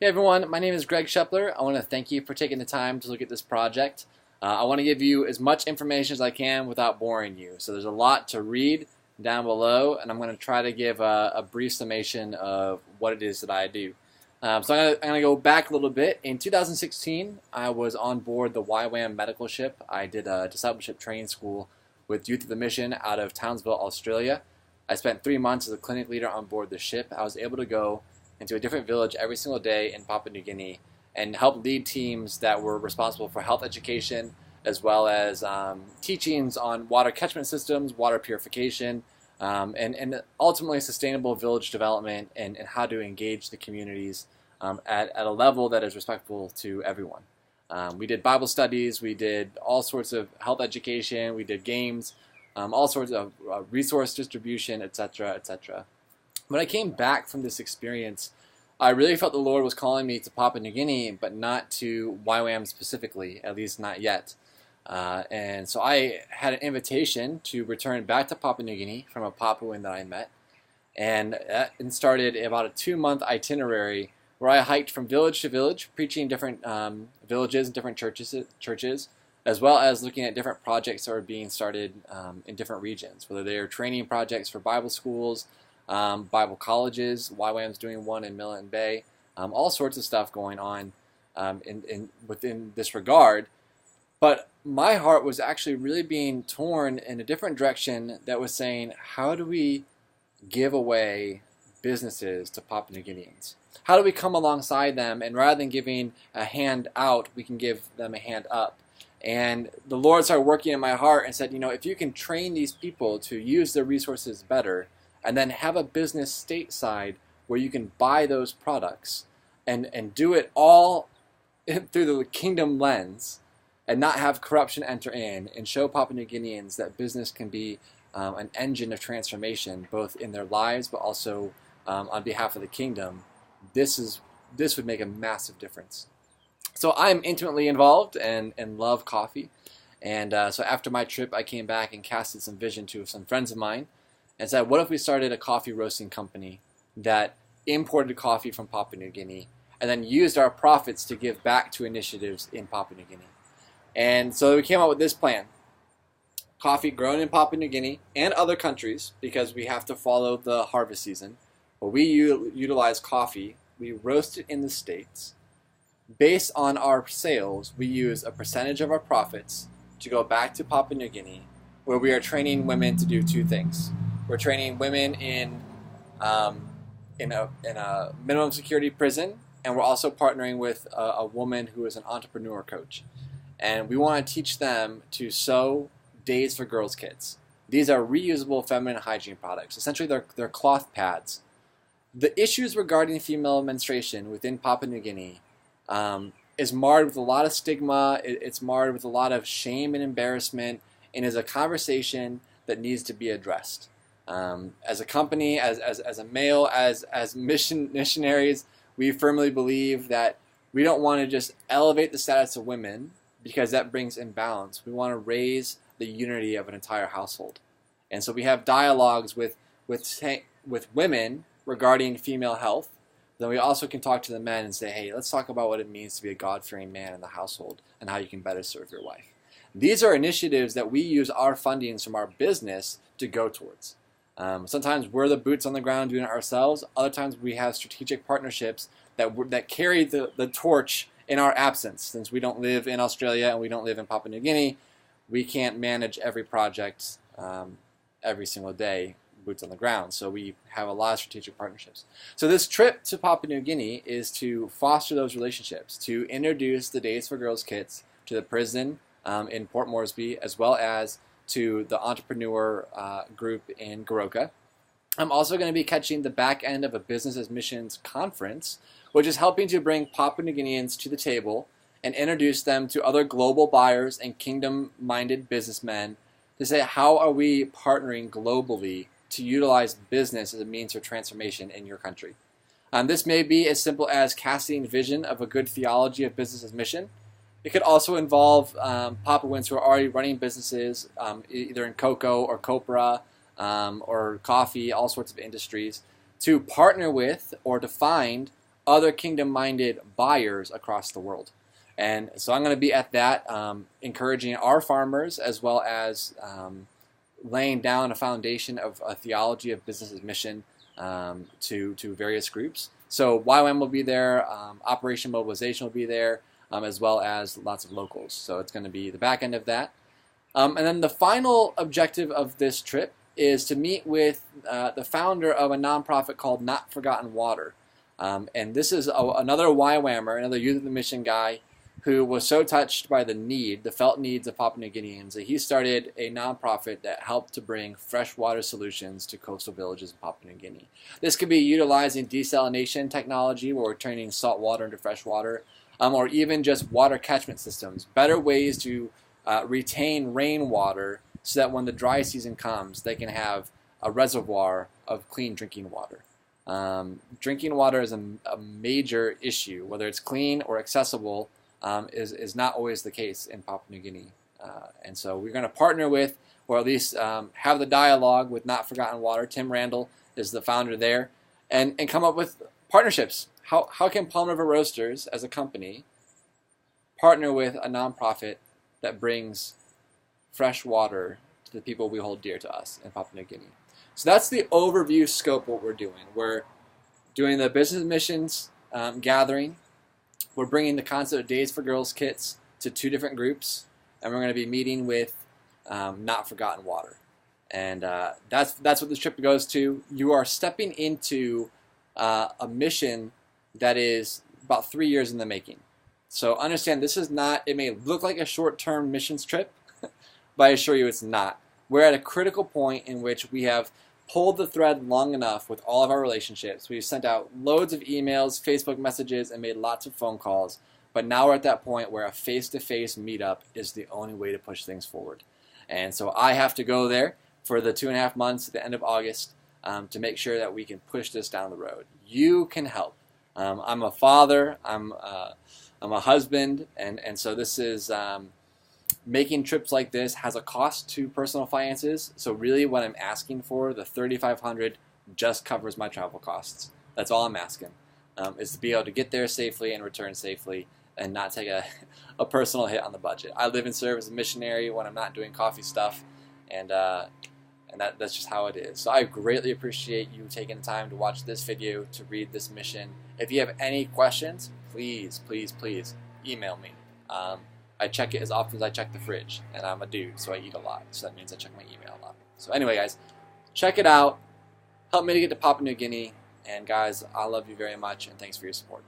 Hey everyone, my name is Greg Shepler. I want to thank you for taking the time to look at this project. I want to give you as much information as I can without boring you. So there's a lot to read down below, and I'm going to try to give a brief summation of what it is that I do. So I'm going to go back a little bit. In 2016, I was on board the YWAM medical ship. I did a discipleship training school with Youth of the Mission out of Townsville, Australia. I spent 3 months as a clinic leader on board the ship. I was able to go into a different village every single day in Papua New Guinea and help lead teams that were responsible for health education as well as teachings on water catchment systems, water purification, and ultimately sustainable village development and how to engage the communities at a level that is respectful to everyone. We did Bible studies, we did all sorts of health education, we did games, all sorts of resource distribution, etc., etc. When I came back from this experience, I really felt the Lord was calling me to Papua New Guinea, but not to YWAM specifically, at least not yet. And so I had an invitation to return back to Papua New Guinea from a Papuan that I met, and started about a 2-month itinerary where I hiked from village to village, preaching different villages and different churches, as well as looking at different projects that were being started in different regions, whether they are training projects for Bible schools, Bible colleges. YWAM's doing one in Milton Bay. All sorts of stuff going on within this regard. But my heart was actually really being torn in a different direction that was saying, how do we give away businesses to Papua New Guineans? How do we come alongside them, and rather than giving a hand out, we can give them a hand up? And the Lord started working in my heart and said, if you can train these people to use their resources better, and then have a business stateside where you can buy those products and do it all through the kingdom lens and not have corruption enter in, and show Papua New Guineans that business can be an engine of transformation both in their lives but also on behalf of the kingdom, this would make a massive difference. So I'm intimately involved and love coffee. And so after my trip, I came back and casted some vision to some friends of mine and said, what if we started a coffee roasting company that imported coffee from Papua New Guinea and then used our profits to give back to initiatives in Papua New Guinea? And so we came up with this plan. Coffee grown in Papua New Guinea and other countries, because we have to follow the harvest season. But we utilize coffee. We roast it in the States. Based on our sales, we use a percentage of our profits to go back to Papua New Guinea, where we are training women to do 2 things. We're training women in a minimum security prison, and we're also partnering with a woman who is an entrepreneur coach. And we want to teach them to sew Days for Girls kits. These are reusable feminine hygiene products. Essentially, they're cloth pads. The issues regarding female menstruation within Papua New Guinea is marred with a lot of stigma. It's marred with a lot of shame and embarrassment, and is a conversation that needs to be addressed. As a company, as a male, as missionaries, we firmly believe that we don't want to just elevate the status of women because that brings imbalance. We want to raise the unity of an entire household. And so we have dialogues with women regarding female health. Then we also can talk to the men and say, hey, let's talk about what it means to be a God-fearing man in the household and how you can better serve your wife. These are initiatives that we use our fundings from our business to go towards. Sometimes we're the boots on the ground doing it ourselves. Other times we have strategic partnerships that carry the torch in our absence. Since we don't live in Australia and we don't live in Papua New Guinea, we can't manage every project every single day, boots on the ground. So we have a lot of strategic partnerships. So this trip to Papua New Guinea is to foster those relationships, to introduce the Days for Girls kits to the prison in Port Moresby, as well as to the entrepreneur group in Goroka. I'm also going to be catching the back end of a Business as Missions conference, which is helping to bring Papua New Guineans to the table and introduce them to other global buyers and kingdom-minded businessmen to say, how are we partnering globally to utilize business as a means for transformation in your country? This may be as simple as casting vision of a good theology of business as mission. It could also involve Papuans who are already running businesses, either in cocoa or copra or coffee, all sorts of industries, to partner with or to find other kingdom-minded buyers across the world. And so I'm going to be at that, encouraging our farmers as well as laying down a foundation of a theology of business as mission to various groups. So YWAM will be there, Operation Mobilization will be there, as well as lots of locals. So it's going to be the back end of that. And then the final objective of this trip is to meet with the founder of a nonprofit called Not Forgotten Water. And this is another YWAMer, another Youth of the Mission guy, who was so touched by the felt needs of Papua New Guineans, that he started a nonprofit that helped to bring freshwater solutions to coastal villages in Papua New Guinea. This could be utilizing desalination technology, where we're turning salt water into fresh water, or even just water catchment systems, better ways to retain rainwater so that when the dry season comes, they can have a reservoir of clean drinking water. Drinking water is a major issue, whether it's clean or accessible. Is not always the case in Papua New Guinea. And so we're going to partner with, or at least have the dialogue with Not Forgotten Water. Tim Randall is the founder there, and come up with partnerships. How can Palm River Roasters as a company partner with a nonprofit that brings fresh water to the people we hold dear to us in Papua New Guinea? So that's the overview scope of what we're doing. We're doing the business missions gathering. We're bringing the concept of Days for Girls kits to 2 different groups, and we're going to be meeting with Not Forgotten Water. And that's what this trip goes to. You are stepping into a mission that is about 3 years in the making. So understand, this is not, it may look like a short-term missions trip, but I assure you it's not. We're at a critical point in which we have pulled the thread long enough with all of our relationships. We've sent out loads of emails, Facebook messages, and made lots of phone calls. But now we're at that point where a face-to-face meetup is the only way to push things forward. And so I have to go there for the 2.5 months at the end of August to make sure that we can push this down the road. You can help. I'm a father. I'm a husband. And so this is... making trips like this has a cost to personal finances, so really what I'm asking for, the $3,500, just covers my travel costs. That's all I'm asking, is to be able to get there safely and return safely and not take a personal hit on the budget. I live and serve as a missionary when I'm not doing coffee stuff, and that's just how it is. So I greatly appreciate you taking the time to watch this video, to read this mission. If you have any questions, please, please, please email me. I check it as often as I check the fridge, and I'm a dude, so I eat a lot, so that means I check my email a lot. So anyway, guys, check it out. Help me to get to Papua New Guinea, and guys, I love you very much, and thanks for your support.